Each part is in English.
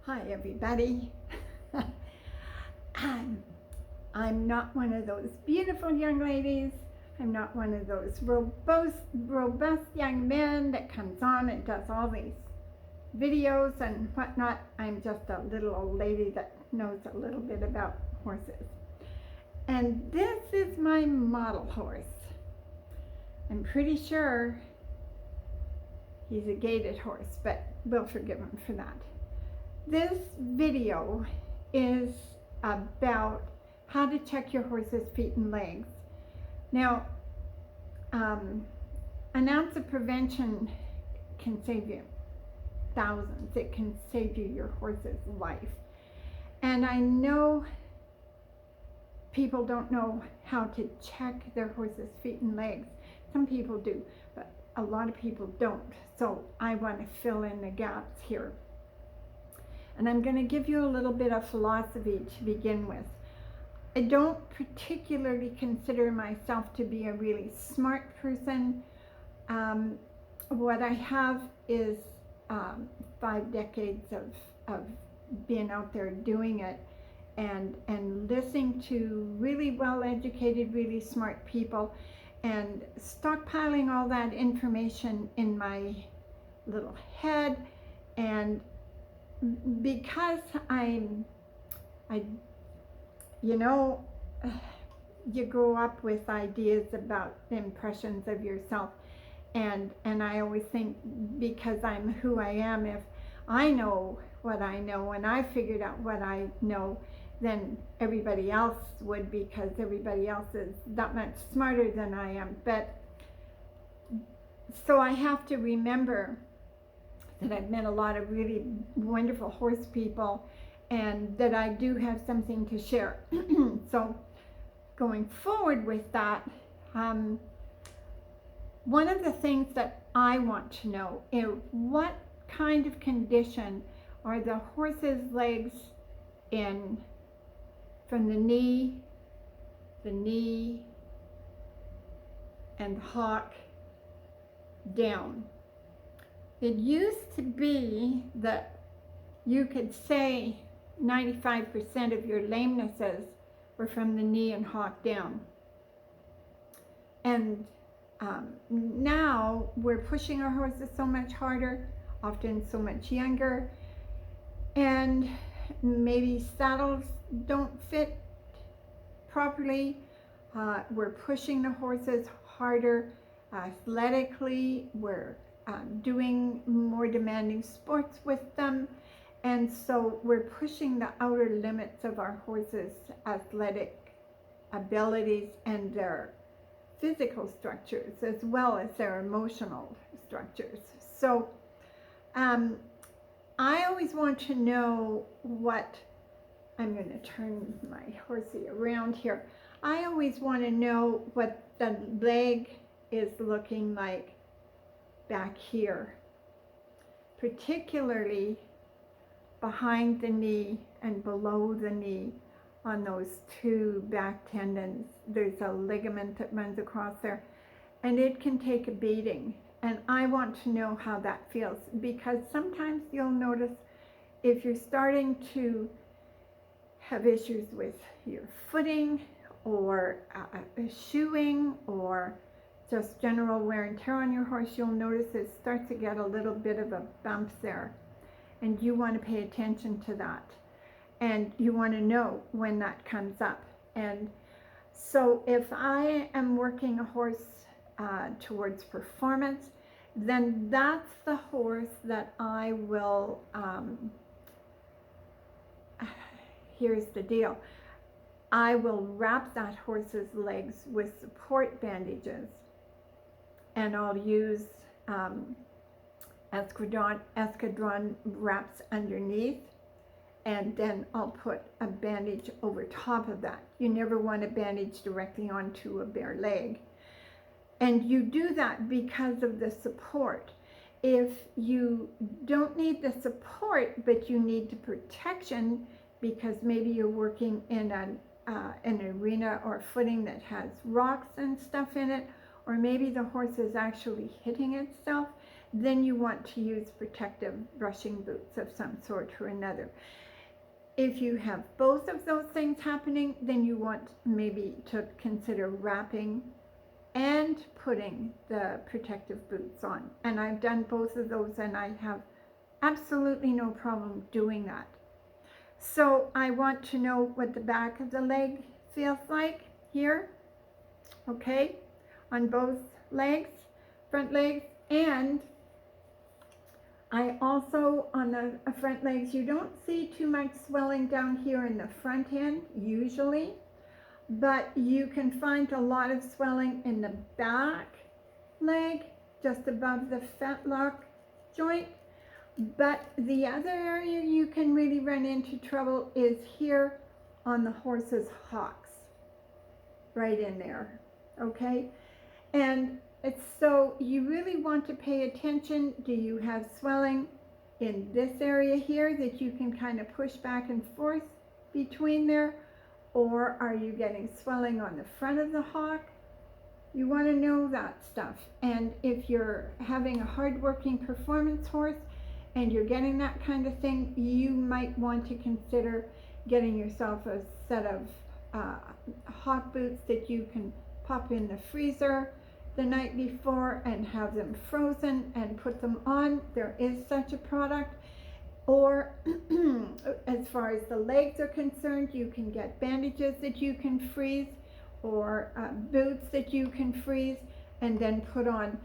Hi, everybody. I'm not one of those beautiful young ladies. I'm not one of those robust young men that comes on and does all these videos and whatnot. I'm just a little old lady that knows a little bit about horses. And this is my model horse. I'm pretty sure he's a gaited horse, but we'll forgive him for that. This video is about how to check your horse's feet and legs. Now, an ounce of prevention can save you thousands. It can save you your horse's life. And I know people don't know how to check their horse's feet and legs. Some people do, but a lot of people don't. So I want to fill in the gaps here. And I'm going to give you a little bit of philosophy to begin with. I don't particularly consider myself to be a really smart person. What I have is 5 decades of being out there doing it and listening to really well-educated, really smart people and stockpiling all that information in my little head. And because you grow up with ideas about impressions of yourself, and I always think, because I'm who I am, if I know what I know and I figured out what I know, then everybody else would, because everybody else is that much smarter than I am. But so I have to remember that I've met a lot of really wonderful horse people and that I do have something to share. So going forward with that, one of the things that I want to know is what kind of condition are the horse's legs in from the knee, and hock down. It used to be that you could say 95% of your lamenesses were from the knee and hock down. And now we're pushing our horses so much harder, often so much younger, and maybe saddles don't fit properly. We're pushing the horses harder athletically. We're doing more demanding sports with them, and so we're pushing the outer limits of our horses' athletic abilities and their physical structures as well as their emotional structures. So I always want to know what, I'm going to turn my horsey around here. I always want to know what the leg is looking like back here, particularly behind the knee and below the knee on those 2 back tendons. There's a ligament that runs across there, and it can take a beating. And I want to know how that feels, because sometimes you'll notice if you're starting to have issues with your footing or shoeing or just general wear and tear on your horse, you'll notice it starts to get a little bit of a bump there. And you want to pay attention to that. And you want to know when that comes up. And so if I am working a horse towards performance, then that's the horse that I will, here's the deal. I will wrap that horse's legs with support bandages, and I'll use Escadron wraps underneath, and then I'll put a bandage over top of that. You never want to bandage directly onto a bare leg. And you do that because of the support. If you don't need the support, but you need the protection, because maybe you're working in an arena or footing that has rocks and stuff in it, or maybe the horse is actually hitting itself, then you want to use protective brushing boots of some sort or another. If you have both of those things happening, then you want maybe to consider wrapping and putting the protective boots on. And I've done both of those, and I have absolutely no problem doing that. So I want to know what the back of the leg feels like here, okay, on both legs, front legs, and I also, on the front legs, you don't see too much swelling down here in the front end, usually, but you can find a lot of swelling in the back leg, just above the fetlock joint. But the other area you can really run into trouble is here on the horse's hocks, right in there, okay? And so you really want to pay attention. Do you have swelling in this area here that you can kind of push back and forth between there? Or are you getting swelling on the front of the hock? You want to know that stuff. And if you're having a hard-working performance horse and you're getting that kind of thing, you might want to consider getting yourself a set of hock boots that you can pop in the freezer the night before and have them frozen and put them on. There is such a product. Or as far as the legs are concerned, you can get bandages that you can freeze, or boots that you can freeze and then put on.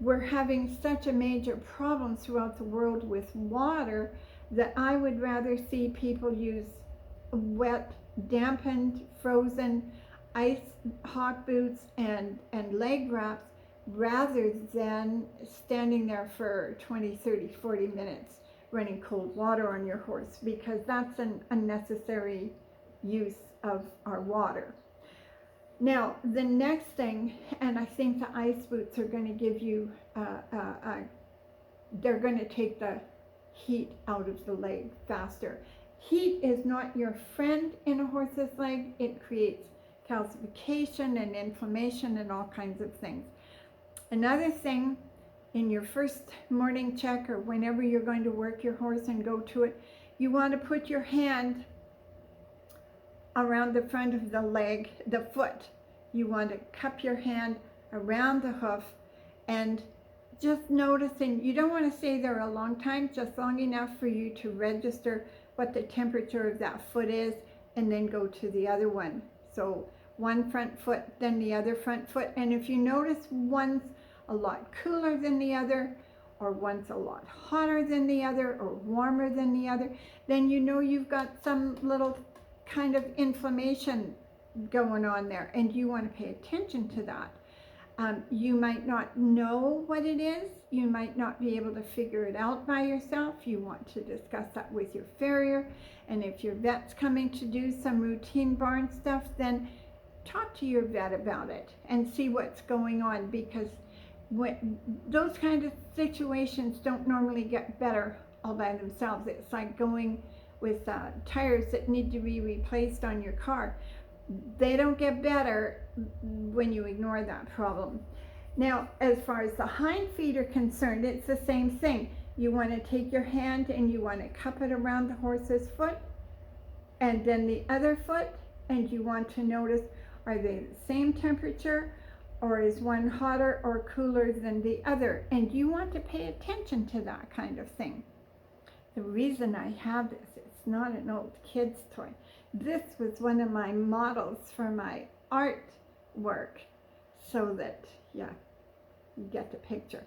We're having such a major problem throughout the world with water that I would rather see people use wet, dampened, frozen ice hock boots and leg wraps rather than standing there for 20, 30, 40 minutes running cold water on your horse, because that's an unnecessary use of our water. Now, the next thing, and I think the ice boots are going to give you, they're going to take the heat out of the leg faster. Heat is not your friend in a horse's leg. It creates calcification and inflammation and all kinds of things. Another thing, in your first morning check or whenever you're going to work your horse and go to it, you want to put your hand around the front of the leg, the foot. You want to cup your hand around the hoof and just noticing. You don't want to stay there a long time, just long enough for you to register what the temperature of that foot is, and then go to the other one. So one front foot, then the other front foot. And if you notice one's a lot cooler than the other, or one's a lot hotter than the other, or warmer than the other, then you know you've got some little kind of inflammation going on there, and you want to pay attention to that. You might not know what it is. You might not be able to figure it out by yourself. You want to discuss that with your farrier, and if your vet's coming to do some routine barn stuff, then talk to your vet about it and see what's going on, because those kind of situations don't normally get better all by themselves. It's like going with tires that need to be replaced on your car. They don't get better when you ignore that problem. Now, as far as the hind feet are concerned, it's the same thing. You want to take your hand and you want to cup it around the horse's foot and then the other foot, and you want to notice, are they the same temperature, or is one hotter or cooler than the other? And you want to pay attention to that kind of thing. The reason I have this, it's not an old kid's toy. This was one of my models for my art work, so that, yeah, you get the picture.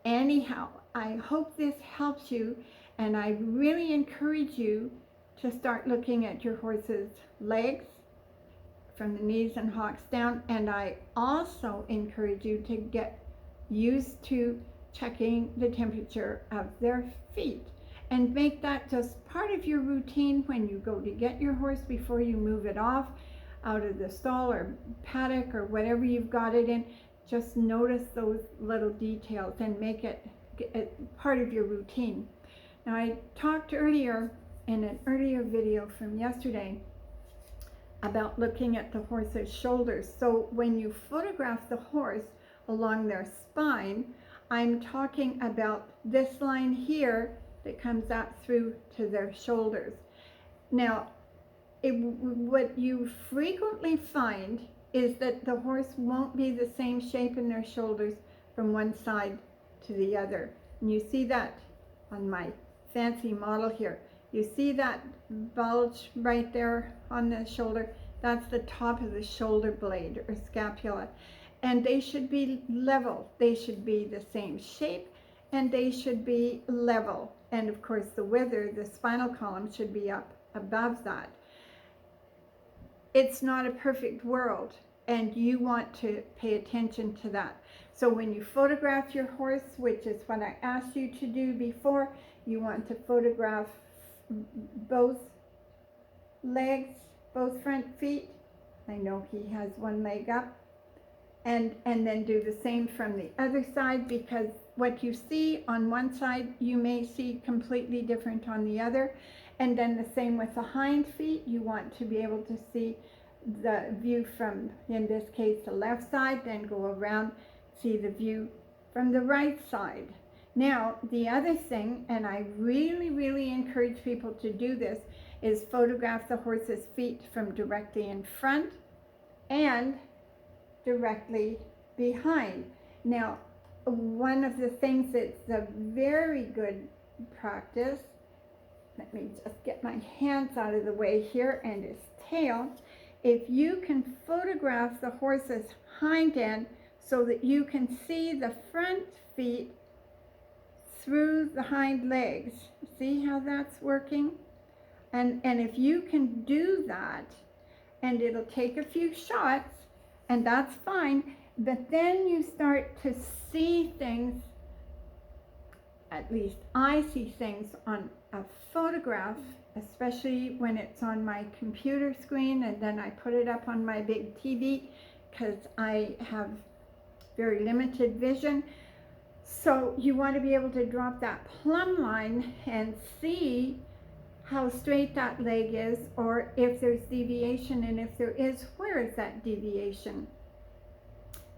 Anyhow, I hope this helps you, and I really encourage you to start looking at your horse's legs from the knees and hocks down, and I also encourage you to get used to checking the temperature of their feet, and make that just part of your routine when you go to get your horse before you move it off out of the stall or paddock or whatever you've got it in. Just notice those little details and make it part of your routine. Now, I talked earlier in an earlier video from yesterday about looking at the horse's shoulders. So when you photograph the horse along their spine, I'm talking about this line here that comes out through to their shoulders. Now, what you frequently find is that the horse won't be the same shape in their shoulders from one side to the other. And you see that on my fancy model here. You see that bulge right there on the shoulder? That's the top of the shoulder blade or scapula. And they should be level. They should be the same shape and they should be level. And of course the wither, the spinal column, should be up above that. It's not a perfect world, and you want to pay attention to that. So when you photograph your horse, which is what I asked you to do before, you want to photograph both legs, both front feet. I know he has one leg up. And then do the same from the other side, because what you see on one side, you may see completely different on the other. And then the same with the hind feet. You want to be able to see the view from, in this case, the left side, then go around, see the view from the right side. Now, the other thing, and I really, really encourage people to do this, is photograph the horse's feet from directly in front and directly behind. Now, one of the things that's a very good practice, let me just get my hands out of the way here, and his tail. If you can photograph the horse's hind end so that you can see the front feet through the hind legs, see how that's working? And if you can do that, and it'll take a few shots, and that's fine, but then you start to see things, at least I see things on a photograph, especially when it's on my computer screen, and then I put it up on my big TV because I have very limited vision. So you want to be able to drop that plumb line and see how straight that leg is, or if there's deviation, and if there is, where is that deviation?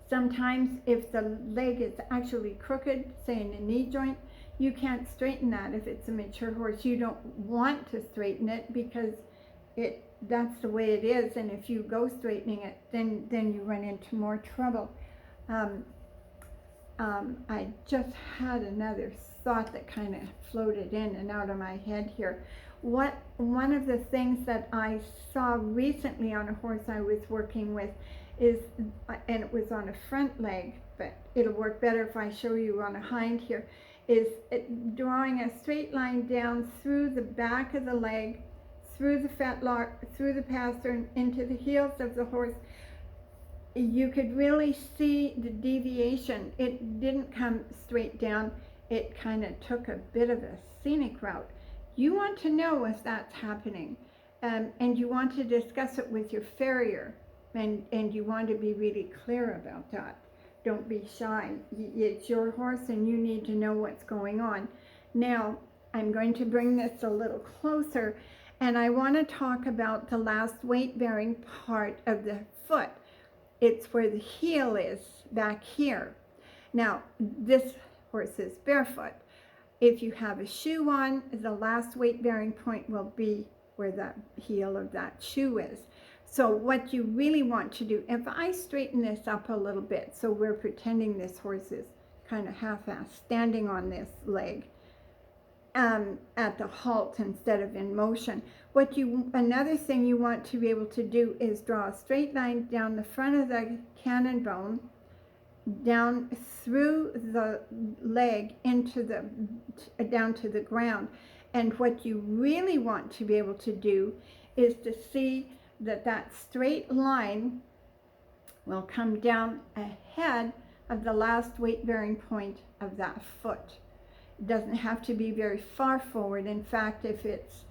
Sometimes if the leg is actually crooked, say in a knee joint, you can't straighten that. If it's a mature horse, you don't want to straighten it because that's the way it is, and if you go straightening it, then you run into more trouble. I just had another thought that kind of floated in and out of my head here. One of the things that I saw recently on a horse I was working with is, and it was on a front leg, but it'll work better if I show you on a hind here, is drawing a straight line down through the back of the leg, through the fetlock, through the pastern, into the heels of the horse. You could really see the deviation. It didn't come straight down. It kind of took a bit of a scenic route. You want to know if that's happening, and you want to discuss it with your farrier, and you want to be really clear about that. Don't be shy. It's your horse and you need to know what's going on. Now, I'm going to bring this a little closer, and I want to talk about the last weight-bearing part of the foot. It's where the heel is, back here. Now, this horse is barefoot. If you have a shoe on, the last weight-bearing point will be where the heel of that shoe is. So what you really want to do, if I straighten this up a little bit, so we're pretending this horse is kind of half-assed, standing on this leg at the halt instead of in motion. Another thing you want to be able to do is draw a straight line down the front of the cannon bone, down through the leg down to the ground. And what you really want to be able to do is to see that straight line will come down ahead of the last weight-bearing point of that foot. It doesn't have to be very far forward. In fact, if it's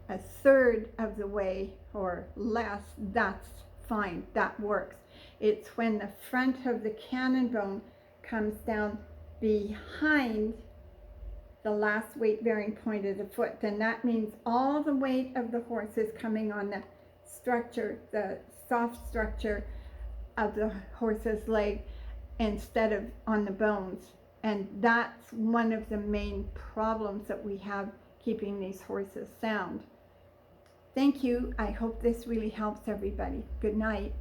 a third of the way or less, that's fine, that works. It's when the front of the cannon bone comes down behind the last weight-bearing point of the foot, then that means all the weight of the horse is coming on the structure, the soft structure of the horse's leg, instead of on the bones. And that's one of the main problems that we have keeping these horses sound. Thank you. I hope this really helps everybody. Good night.